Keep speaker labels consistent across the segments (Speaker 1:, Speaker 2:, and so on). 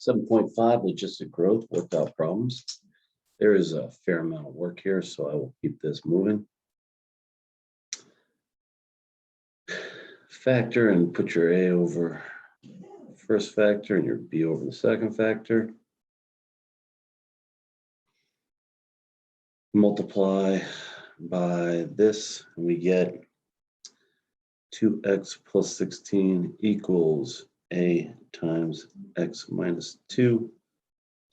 Speaker 1: 7.5 logistic growth workout problems. There is a fair amount of work here, so I will keep this moving. Factor and put your A over the first factor and your B over the second factor. Multiply by this, and we get 2x plus 16 equals A times x minus 2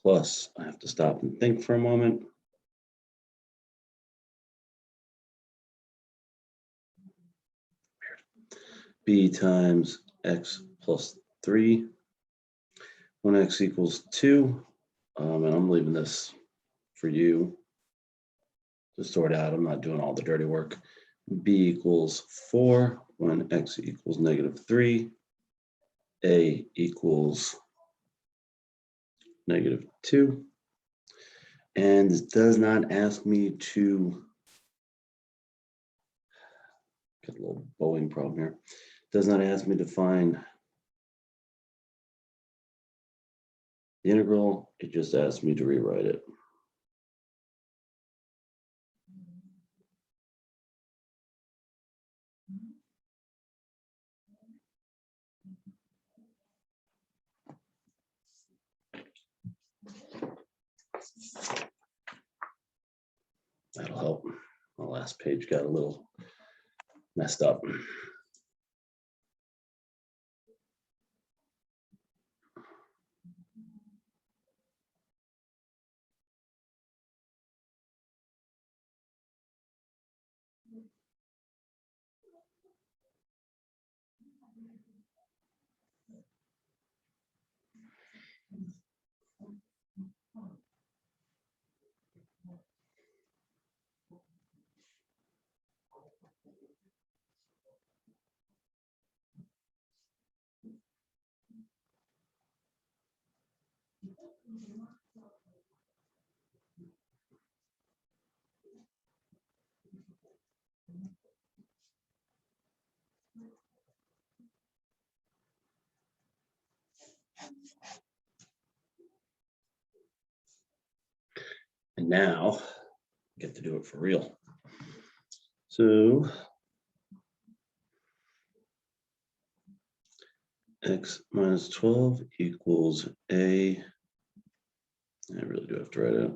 Speaker 1: plus, I have to stop and think for a moment. B times x plus 3, when x equals 2, and I'm leaving this for you to sort out. I'm not doing all the dirty work. B equals 4 when x equals -3. A equals -2. And this does not ask me to get a little Boeing problem here. Does not ask me to find the integral. It just asks me to rewrite it. That'll help. My last page got a little messed up. And now I get to do it for real. So x minus 12 equals A. I really do have to write it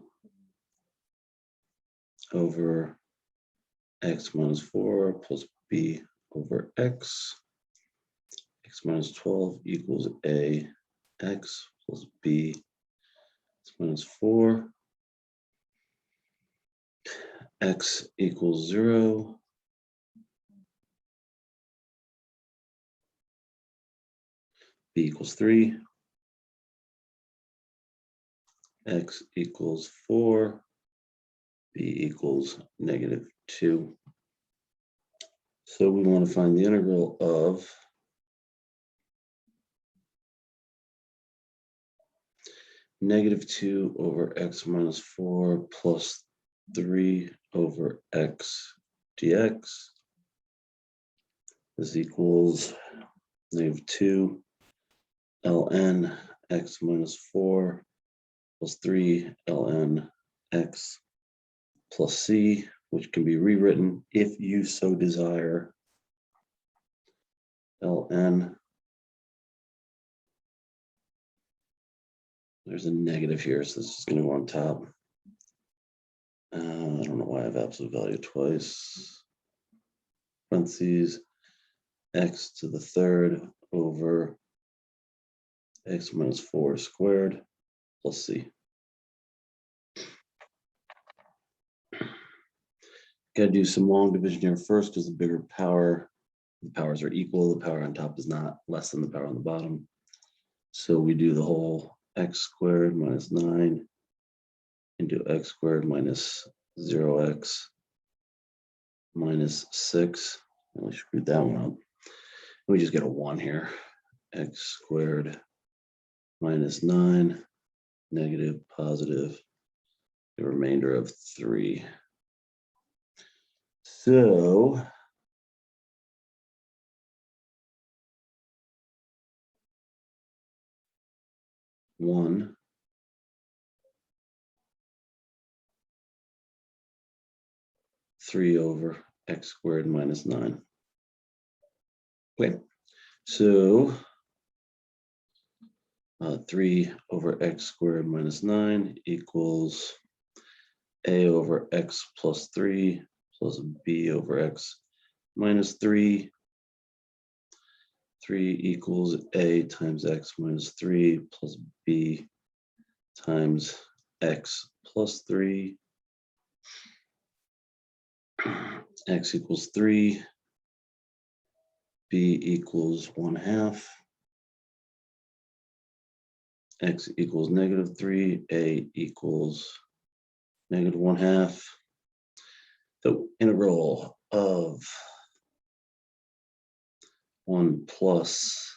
Speaker 1: over x minus 4 plus B over x. X minus 12 equals A x plus B x minus 4. X equals 0. B equals 3. X equals 4. B equals -2. So we want to find the integral of -2 over x minus 4 plus 3 over x dx. This equals -2 ln x minus 4 plus 3 ln x plus c, which can be rewritten if you so desire. ln, there's a negative here, so this is going to go on top. I don't know why I have absolute value twice. Parentheses, x to the third over x minus 4 squared plus c. Got to do some long division here first because the powers are equal. The power on top is not less than the power on the bottom. So we do the whole x squared minus 9 into x squared minus 0x minus 6. We screwed that one up. We just get a 1 here. X squared minus 9, negative, positive, the remainder of 3. So 1 3 over x squared minus 9. Okay, so 3 over x squared minus 9 equals a over x plus 3 plus b over x minus 3. 3 equals a times x minus 3 plus b times x plus 3. X equals 3. B equals 1/2. X equals -3. A equals -1/2. The integral of 1 plus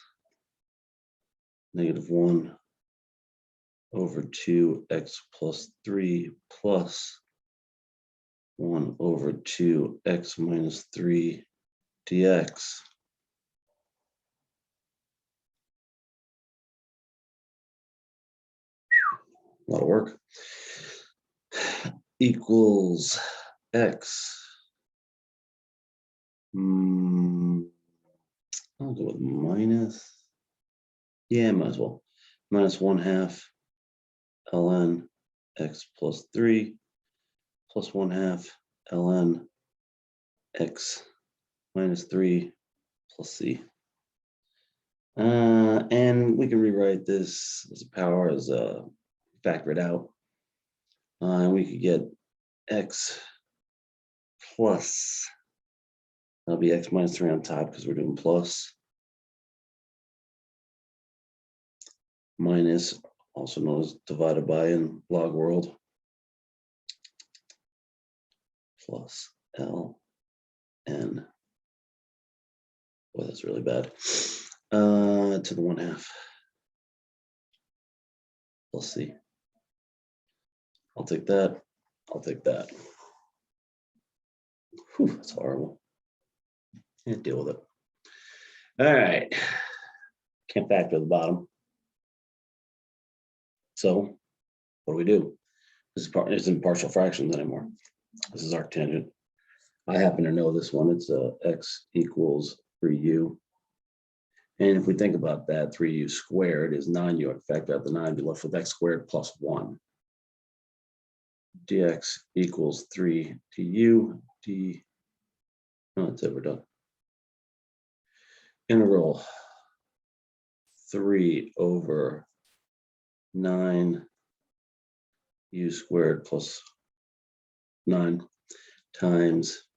Speaker 1: -1 over 2x plus 3 plus 1 over 2x minus 3 dx. A lot of work. Equals x. I'll go with minus. Yeah, might as well. Minus 1/2 ln x plus 3 plus 1/2 ln x minus 3 plus c. And we can rewrite this as a power as factor it out. And we could get x plus, that'll be x minus 3 on top because we're doing plus, minus, also known as divided by in log world, plus L N. Boy, that's really bad. To the 1/2 plus C. I'll take that. I'll take that. Whew, that's horrible. Can't deal with it. All right. Can't factor the bottom. So what do we do? This isn't partial fractions anymore. This is arctangent. I happen to know this one. It's x equals 3u. And if we think about that, 3u squared is 9u. In fact, out the 9, be left with x squared plus 1. Dx equals 3 du d. Oh, that's it. We're done. Integral 3 over 9 u squared plus 9 times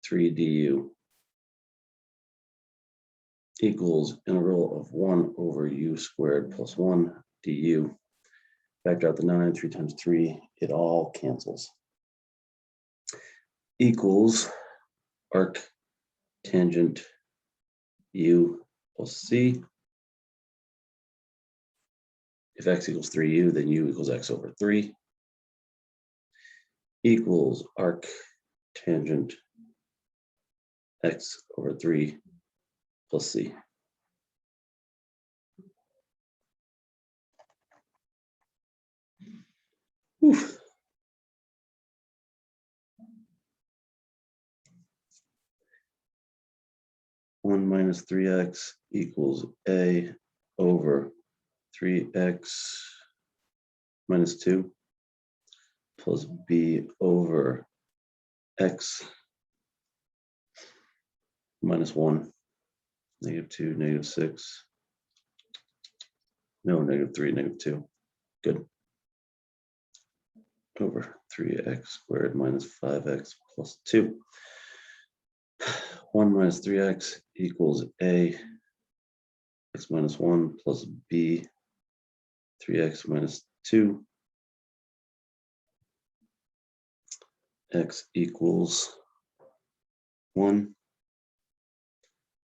Speaker 1: 3 du equals integral of 1 over u squared plus 1 du. Factor out the 9, 3 times 3, it all cancels. Equals arc tangent u plus c. If x equals 3u, then u equals x over 3. Equals arc tangent x over 3 plus c. Oof. One minus 3x equals a over 3x minus 2 plus b over x minus 1, -2, -6. No, -3, -2. Good. Over 3x squared minus 5x plus 2. 1 minus 3x equals a x minus 1 plus b 3x minus 2. X equals 1.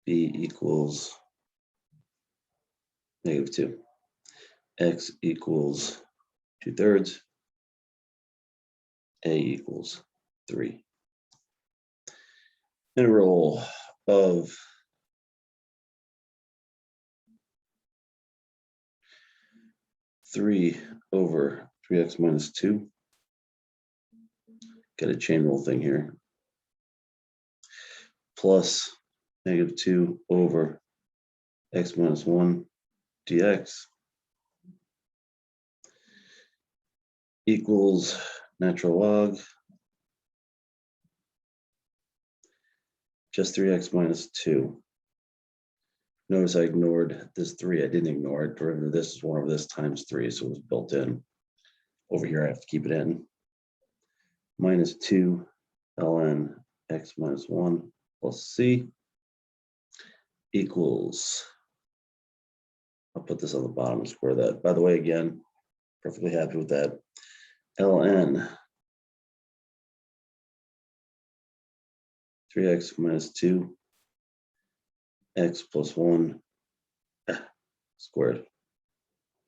Speaker 1: B equals -2. X equals 2/3. A equals 3. Integral of 3 over 3x minus 2. Get a chain rule thing here. Plus negative 2 over x minus 1 dx equals natural log just 3x minus 2. Notice I ignored this 3. I didn't ignore it. Derivative of this is 1 over this times 3, so it was built in. Over here, I have to keep it in. Minus 2 ln x minus 1 plus c equals, I'll put this on the bottom and square that. By the way, again, perfectly happy with that. ln 3x minus 2 x plus 1 squared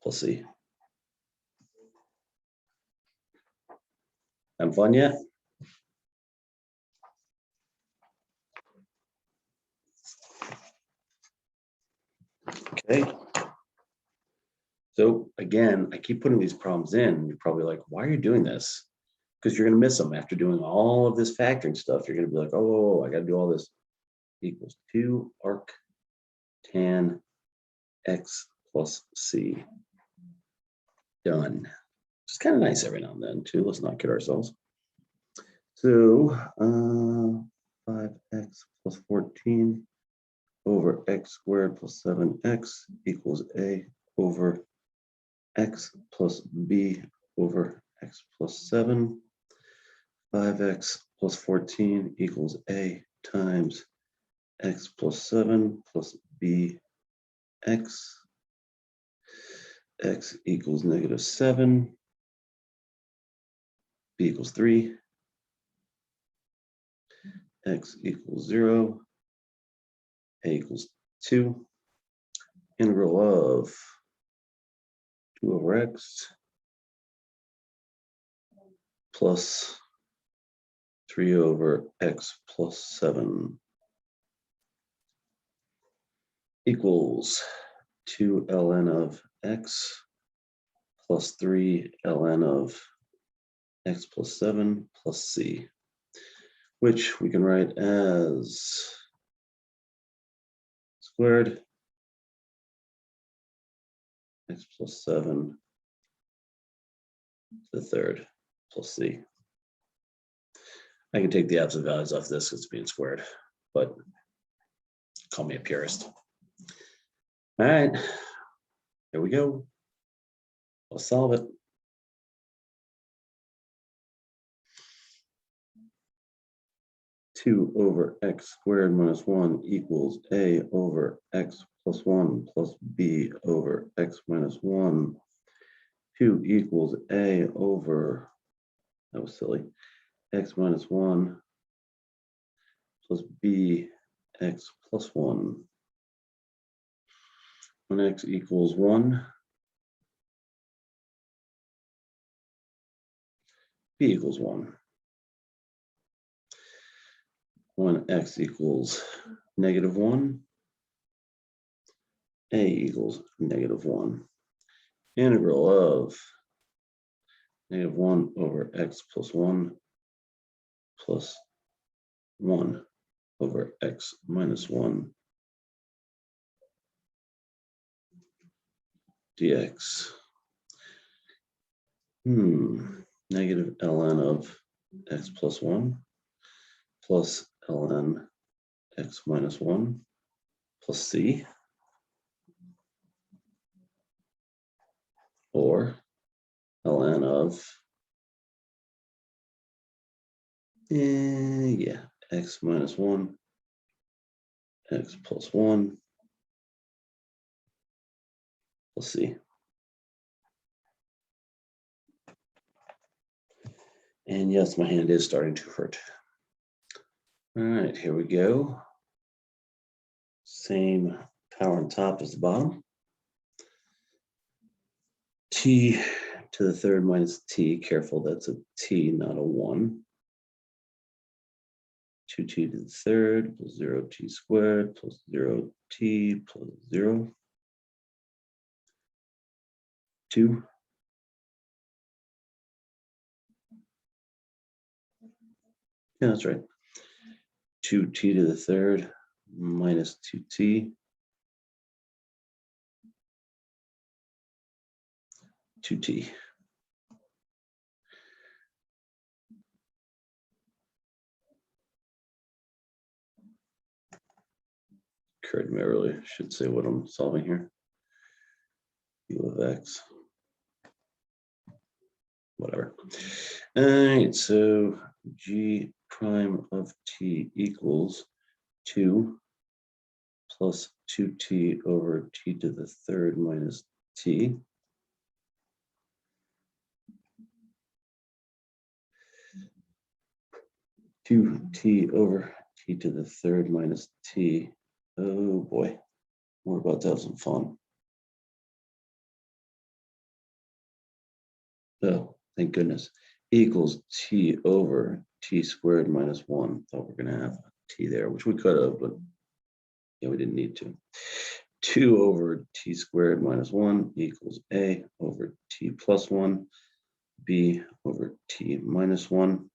Speaker 1: plus c. Having fun yet? Okay. So again, I keep putting these problems in. You're probably like, why are you doing this? Because you're going to miss them after doing all of this factoring stuff. You're going to be like, oh, I got to do all this. Equals 2 arc tan x plus c. Done. It's kind of nice every now and then too. Let's not kid ourselves. So 5x plus 14 over x squared plus 7x equals a over x plus b over x plus 7. 5x plus 14 equals a times x plus 7 plus b x. X equals negative 7. B equals 3. X equals 0. A equals 2. Integral of 2 over x plus 3 over x plus 7 equals 2 ln of x plus 3 ln of x plus 7 plus c, which we can write as squared x plus 7 to the third plus c. I can take the absolute values off this because it's being squared, but call me a purist. All right, here we go. Let's solve it. Two over x squared minus 1 equals a over x plus 1 plus b over x minus 1. 2 equals a over, that was silly, x minus 1 plus b x plus 1. When x equals 1, b equals 1. When x equals negative 1, a equals negative 1. Integral of negative 1 over x plus 1 plus 1 over x minus 1 dx. Negative ln of x plus 1 plus ln x minus 1 plus c, or ln of x minus 1 x plus 1 plus c. And yes, my hand is starting to hurt. All right, here we go. Same power on top as the bottom. T to the third minus t. Careful, that's a t, not a 1. 2t to the third plus 0t squared plus 0t plus 0. 2 Yeah, that's right. 2t to the third minus 2t. 2t. Occurred to me earlier. Should say what I'm solving here. U of x. Whatever. All right, so g prime of t equals 2 plus 2t over t to the third minus t. Two t over t to the third minus t. Oh boy, we're about to have some fun. Oh, thank goodness. Equals t over t squared minus 1. Thought we were going to have a t there, which we could have, but yeah, we didn't need to. 2 over t squared minus 1 equals a over t plus 1, b over t minus 1.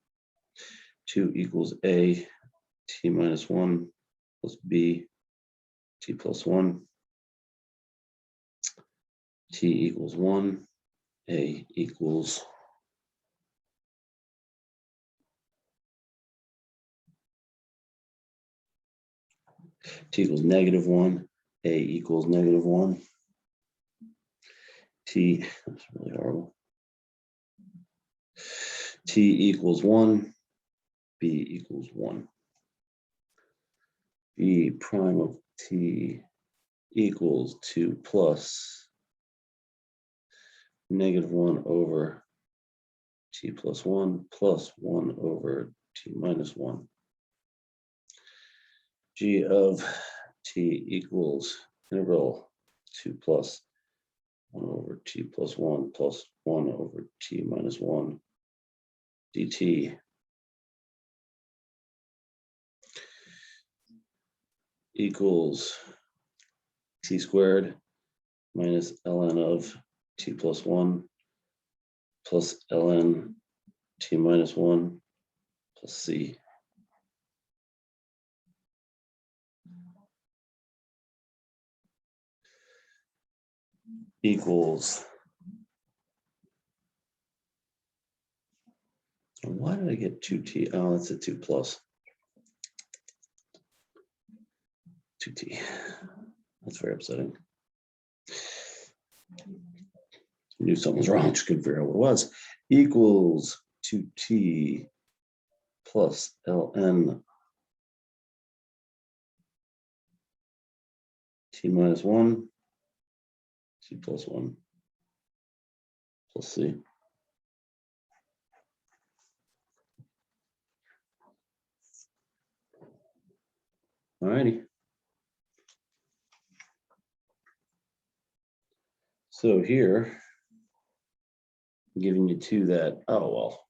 Speaker 1: 2 equals a t minus 1 plus b t plus 1. T equals 1. A equals t equals -1. A equals -1. T, that's really horrible. T equals 1. B equals 1. B prime of t equals 2 plus -1 over t plus 1 plus 1 over t minus 1. G of t equals integral 2 plus 1 over t plus 1 plus 1 over t minus 1 dt equals t squared minus ln of t plus 1 plus ln t minus 1 plus c. Equals, why did I get 2t? Oh, that's a 2 plus 2t. That's very upsetting. I knew something was wrong, just couldn't figure out what it was. Equals 2t plus ln t minus 1, t plus 1 plus c. All righty. So here, I'm giving you two that, oh, well,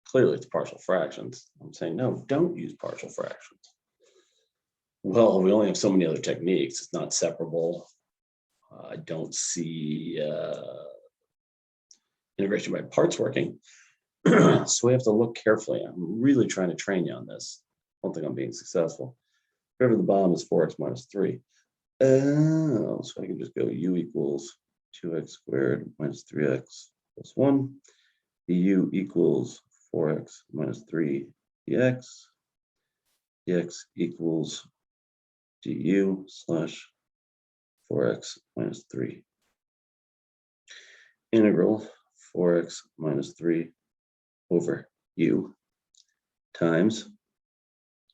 Speaker 1: clearly it's partial fractions. I'm saying, no, don't use partial fractions. Well, we only have so many other techniques. It's not separable. I don't see integration by parts working. So we have to look carefully. I'm really trying to train you on this. I don't think I'm being successful. Whatever the bottom is 4x minus 3. Oh, so I can just go u equals 2x squared minus 3x plus 1. Du equals 4x minus 3 dx. Dx equals du slash 4x minus 3. Integral 4x minus 3 over u times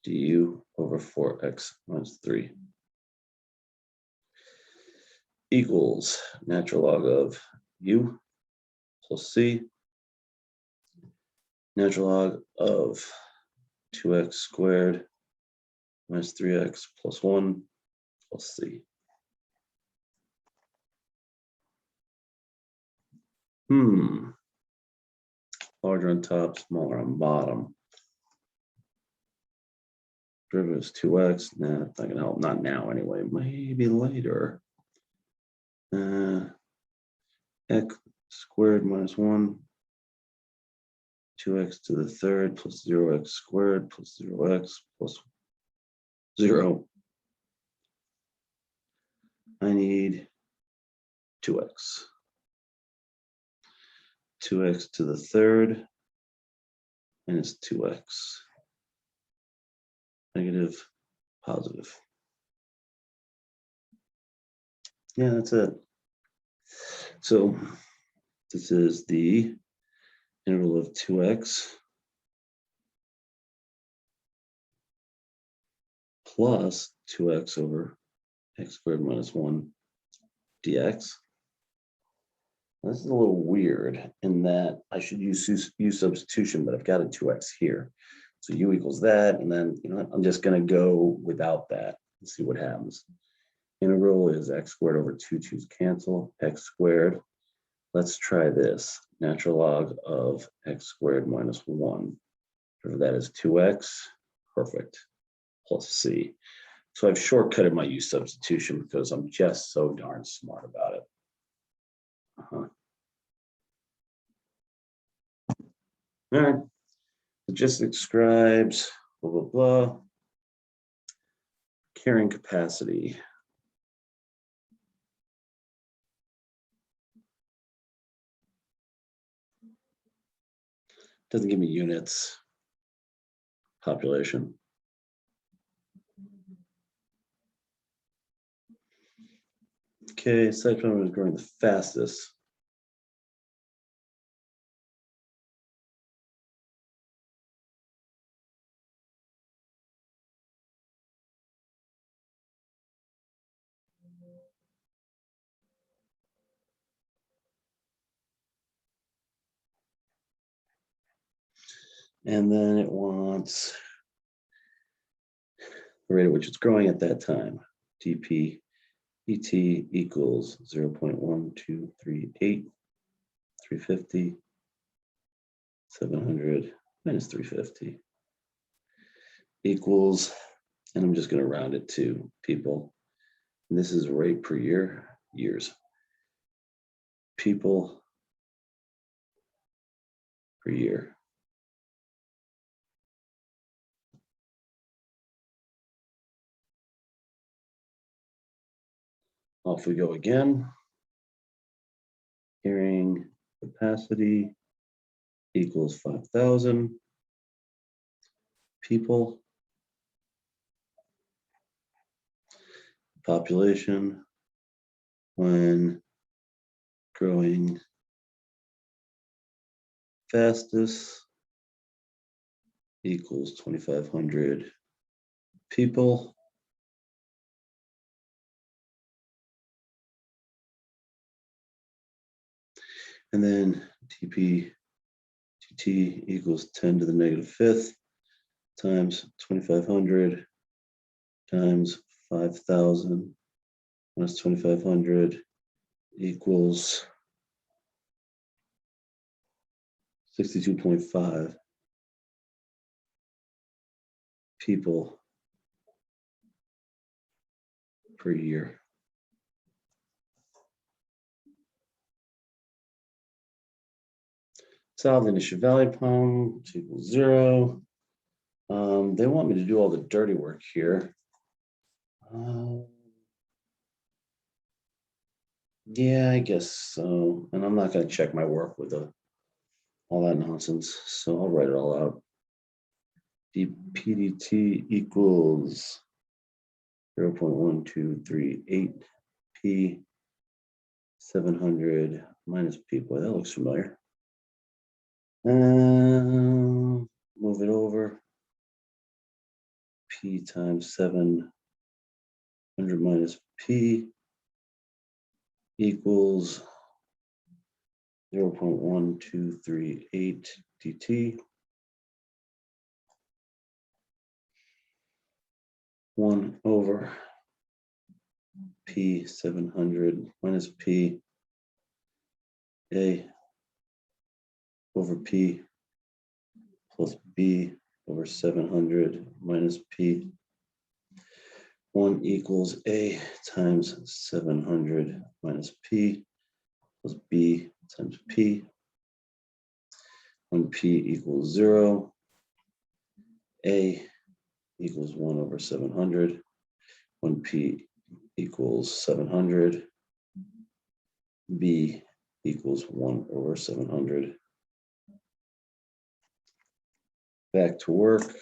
Speaker 1: du over 4x minus 3 equals natural log of u plus c, natural log of 2x squared minus 3x plus 1 plus c. Larger on top, smaller on bottom. Derivative is 2x. Nah, that's not gonna help. Not now anyway. Maybe later. X squared minus 1 2x to the third plus 0x squared plus 0x plus 0. I need 2x. 2x to the third minus 2x. Negative, positive. Yeah, that's it. So this is the integral of 2x plus 2x over x squared minus 1 dx. This is a little weird in that I should use substitution, but I've got a 2x here. So u equals that, and then I'm just going to go without that and see what happens. Integral is x squared over 2, 2's cancel, x squared. Let's try this. Natural log of x squared minus 1. Whatever that is 2x, perfect, plus c. So I've shortcutted my use substitution because I'm just so darn smart about it. All right, logistic scribes, blah, blah, blah. Carrying capacity. Doesn't give me units. Population. Okay, site plan is growing the fastest. And then it wants the rate at which it's growing at that time. dp et equals 0.1238, 350, 700 minus 350 equals, and I'm just going to round it to people. And this is rate per year, years. People per year. Off we go again. Carrying capacity equals 5,000 people. Population when growing fastest equals 2,500 people. And then TP TT equals 10 to the negative fifth times 2,500 times 5,000 minus 2,500 equals 62.5 people per year. Solve the initial value problem, equals 0. They want me to do all the dirty work here. Yeah, I guess so. And I'm not going to check my work with all that nonsense. So I'll write it all out. dPdt equals 0.1238 p 700 minus p. Boy, that looks familiar. Move it over. P times 700 minus p equals 0.1238 dt. 1 over p 700 minus p a over p plus b over 700 minus p. 1 equals a times 700 minus p plus b times p. when P equals 0, A equals 1 over 700. When P equals 700, B equals 1 over 700. Back to work.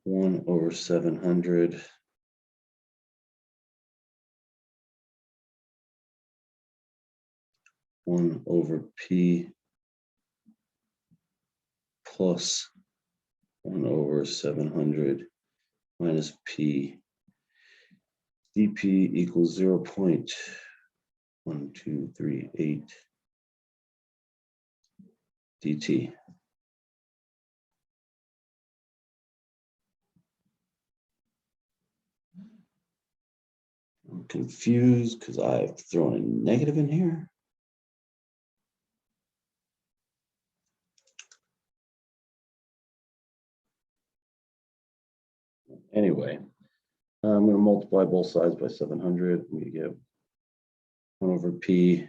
Speaker 1: One over 700 1 over P plus 1 over 700 minus P. dP equals 0.1238 dt. I'm confused because I've thrown a negative in here. Anyway, I'm going to multiply both sides by 700. We get 1 over P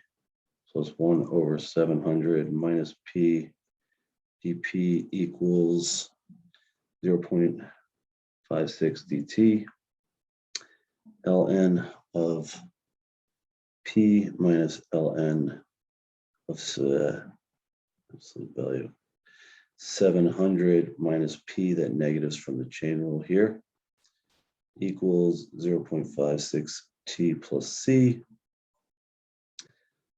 Speaker 1: plus 1 over 700 minus P. dP equals 0.56 dt. ln of P minus ln of absolute value 700 minus P, that negatives from the chain rule here, equals 0.56 T plus C.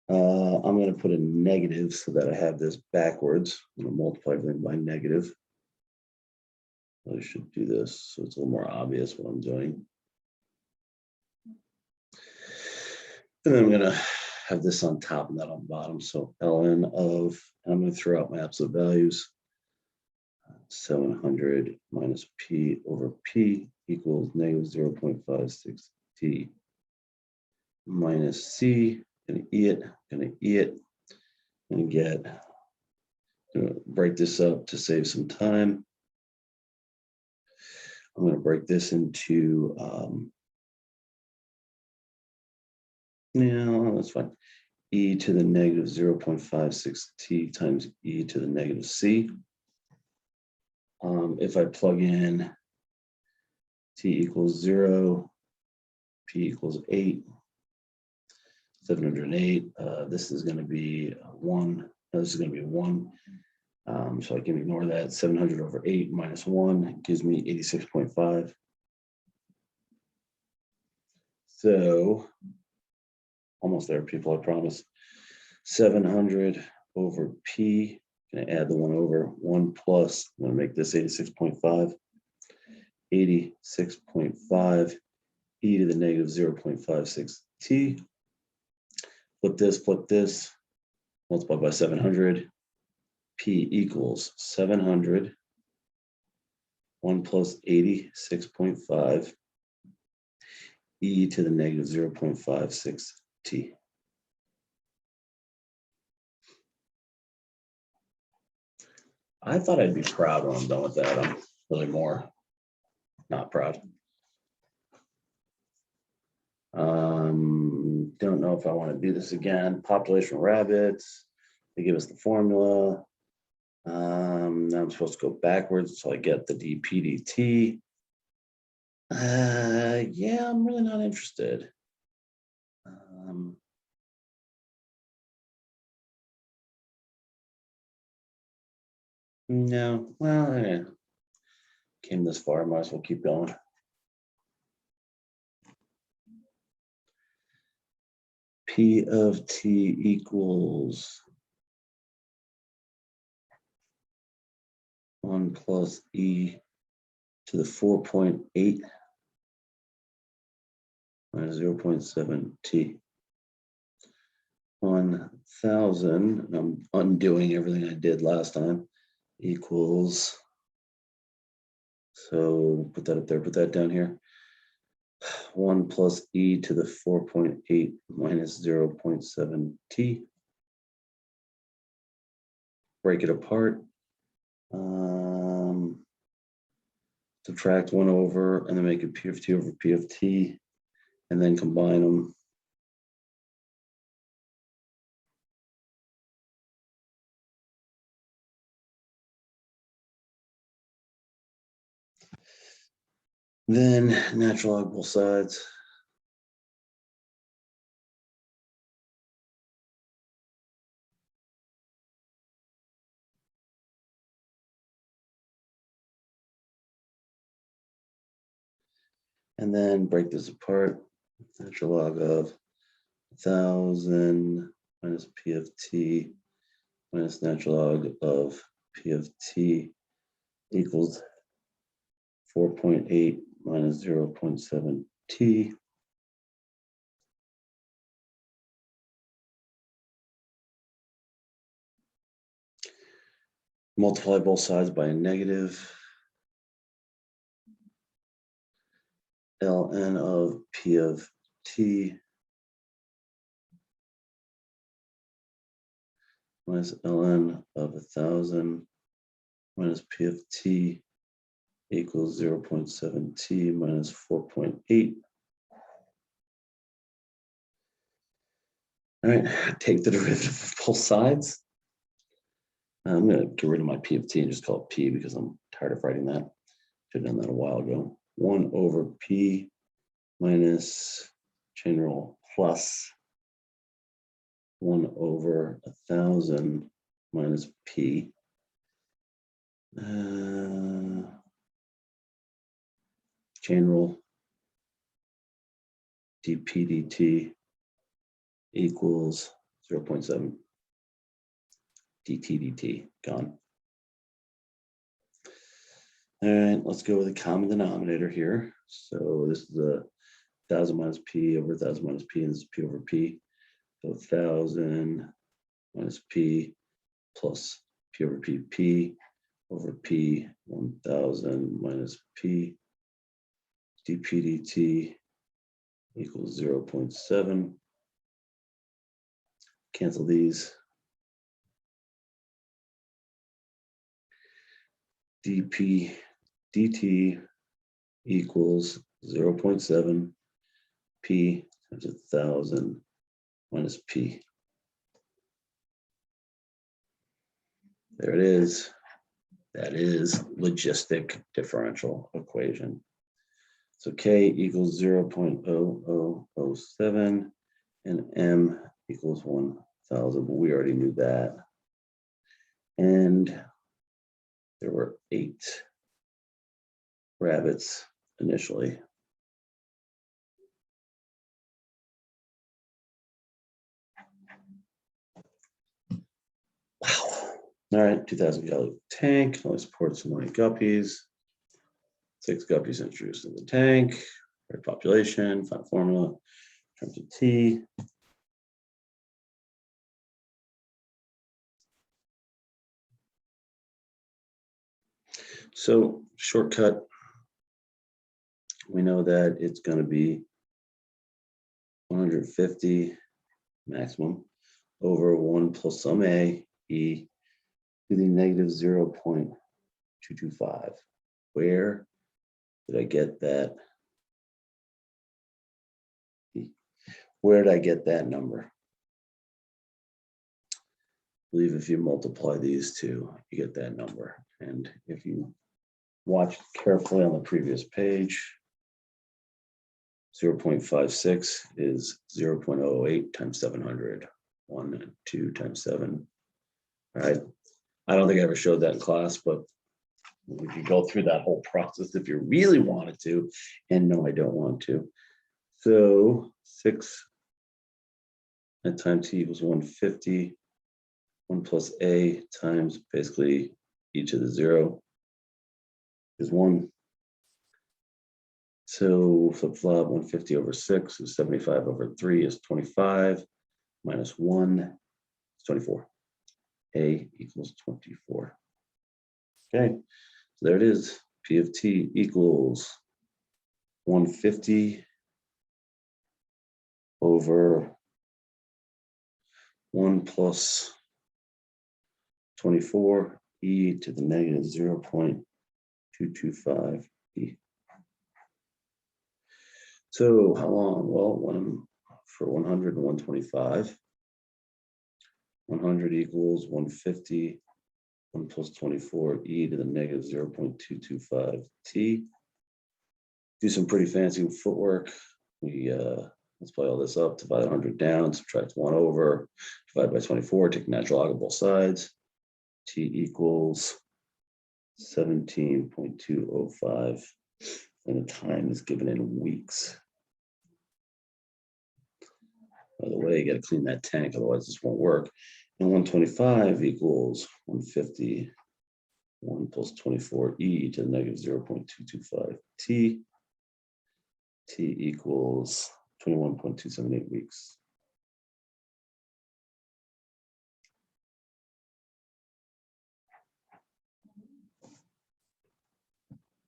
Speaker 1: I'm going to put a negative so that I have this backwards. I'm going to multiply everything by negative. I should do this so it's a little more obvious what I'm doing. And then I'm going to have this on top and that on the bottom. So ln of, I'm going to throw out my absolute values. 700 minus P over P equals negative 0.56 T minus C. Going to E it, going to get, break this up to save some time. I'm going to break this into, no, that's fine. E to the negative 0.56 T times E to the negative C. If I plug in T equals 0, P equals 8, 708, this is going to be 1. This is going to be 1. So I can ignore that. 700 over 8 minus 1 gives me 86.5. So almost there, people, I promise. 700 over P, going to add the 1 over, 1 plus, I'm going to make this 86.5. 86.5 e to the negative 0.56 t. Flip this, multiply by 700. P equals 700, 1 plus 86.5 e to the negative 0.56 t. I thought I'd be proud when I'm done with that. I'm really more not proud. Don't know if I want to do this again. Population of rabbits. They give us the formula. Now I'm supposed to go backwards so I get the dp dt. Yeah, I'm really not interested. No, well, yeah. Came this far, might as well keep going. P of t equals 1 plus e to the 4.8 minus 0.7 t. 1,000, I'm undoing everything I did last time, equals, so put that up there, put that down here. 1 plus e to the 4.8 minus 0.7 t. Break it apart. Subtract 1 over and then make it p of t over p of t, and then combine them. Then natural log both sides. And then break this apart. Natural log of 1,000 minus P of t minus natural log of P of t equals 4.8 minus 0.7 t. Multiply both sides by a negative. Ln of P of t minus ln of 1,000 minus P of t equals 0.7 t minus 4.8. All right, take the derivative of both sides. I'm going to get rid of my P of t and just call it P because I'm tired of writing that. Should have done that a while ago. 1 over P minus chain rule plus 1 over 1,000 minus P. Chain rule dp dt equals 0.7 dt dt, gone. All right, let's go with a common denominator here. So this is a 1,000 minus P over 1,000 minus P, and this is P over P. So 1,000 minus P plus P over P, P over P, 1,000 minus P, dp dt equals 0.7. Cancel these. dp dt equals 0.7 P times 1,000 minus P. There it is. That is logistic differential equation. So K equals 0.0007 and M equals 1,000, but we already knew that. And there were 8 rabbits initially. Wow. All right, 2,000 gallon tank, only supports 20 guppies. 6 guppies introduced in the tank. Right population, find formula in terms of T. So shortcut, we know that it's going to be 150 maximum over 1 plus some a e to the negative 0.225. Where did I get that? Where did I get that number? I believe if you multiply these two, you get that number. And if you watch carefully on the previous page, 0.56 is 0.08 times 700. 1 and 2 times 7. All right. I don't think I ever showed that in class, but we could go through that whole process if you really wanted to. And no, I don't want to. So 6 at time t equals 150. 1 plus a times basically e to the 0 is 1. So flip-flop, 150 over 6 is 75 over 3 is 25. Minus 1 is 24. A equals 24. Okay, so there it is. P of t equals 150 over 1 plus 24 e to the negative 0.225 e. So how long? Well, for 100 and 125. 100 equals 150, 1 plus 24 e to the negative 0.225 t. do some pretty fancy footwork. We multiply all this up, divide 100 down, subtract 1 over, divide by 24, take natural log of both sides. T equals 17.205, and the time is given in weeks. By the way, you got to clean that tank, otherwise this won't work. And 125 equals 150, 1 plus 24e to the negative 0.225 t. T equals 21.278 weeks.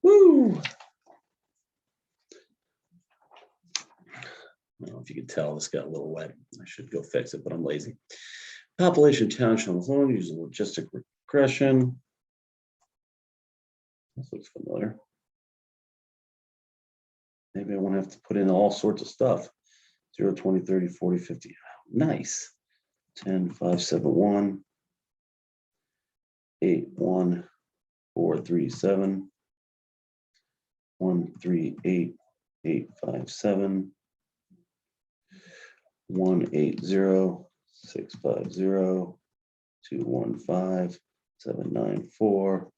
Speaker 1: Woo! I don't know if you can tell, this got a little wet. I should go fix it, but I'm lazy. Population town shown alone using logistic regression. This looks familiar. Maybe I won't have to put in all sorts of stuff. 0, 20, 30, 40, 50. Nice. 10, 5, 7, 1. 8, 1, 4, 3, 7. 1, 3, 8, 8, 5, 7. 1, 8, 0, 6, 5, 0. 2, 1, 5, 7, 9, 4.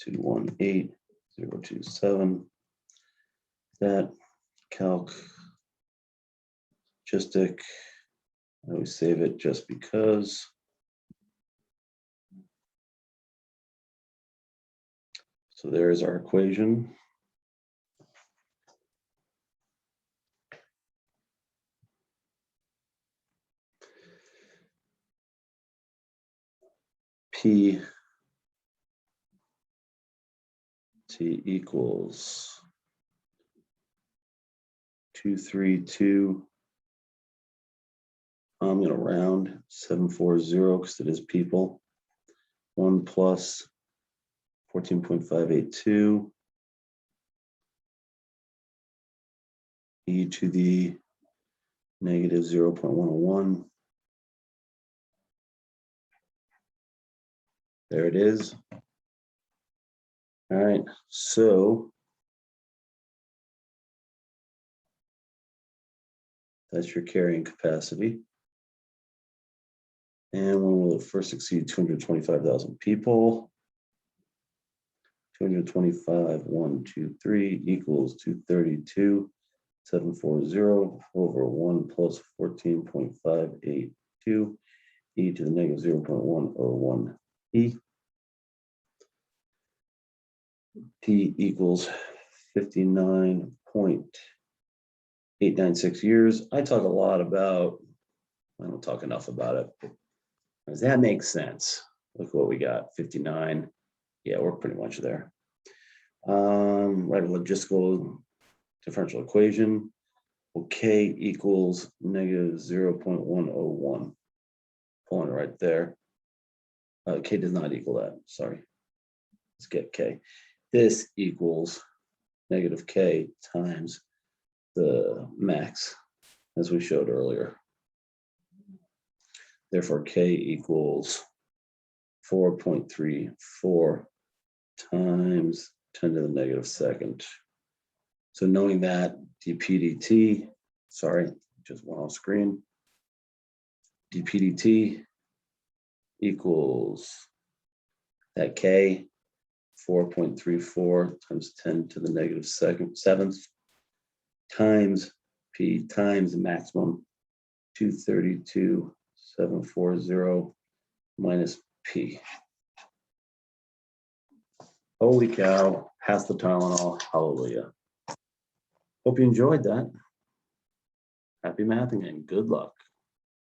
Speaker 1: 2, 1, 8, 0, 2, 7. That calc logistic. I always save it just because. So there's our equation. P T equals 232. I'm going to round 740 because it is people. 1 plus 14.582 e to the negative 0.101. There it is. All right, so that's your carrying capacity. And when will it first exceed 225,000 people? 225, 1, 2, 3 equals 232, 740 over 1 plus 14.582 e to the negative 0.101 e. T equals 59.896 years. I talk a lot about, I don't talk enough about it. Does that make sense? Look what we got, 59. Yeah, we're pretty much there. Write a logistical differential equation. Well, K equals negative 0.101. Pulling it right there. K does not equal that, sorry. Let's get K. This equals negative K times the max, as we showed earlier. Therefore, K equals 4.34 times 10 to the negative second. So knowing that, dp/dt, sorry, just went off screen. dp/dt equals that K, 4.34 times 10 to the negative seventh times P times the maximum 232,740 minus P. Holy cow, pass the Tylenol, hallelujah. Hope you enjoyed that. Happy mathing and good luck.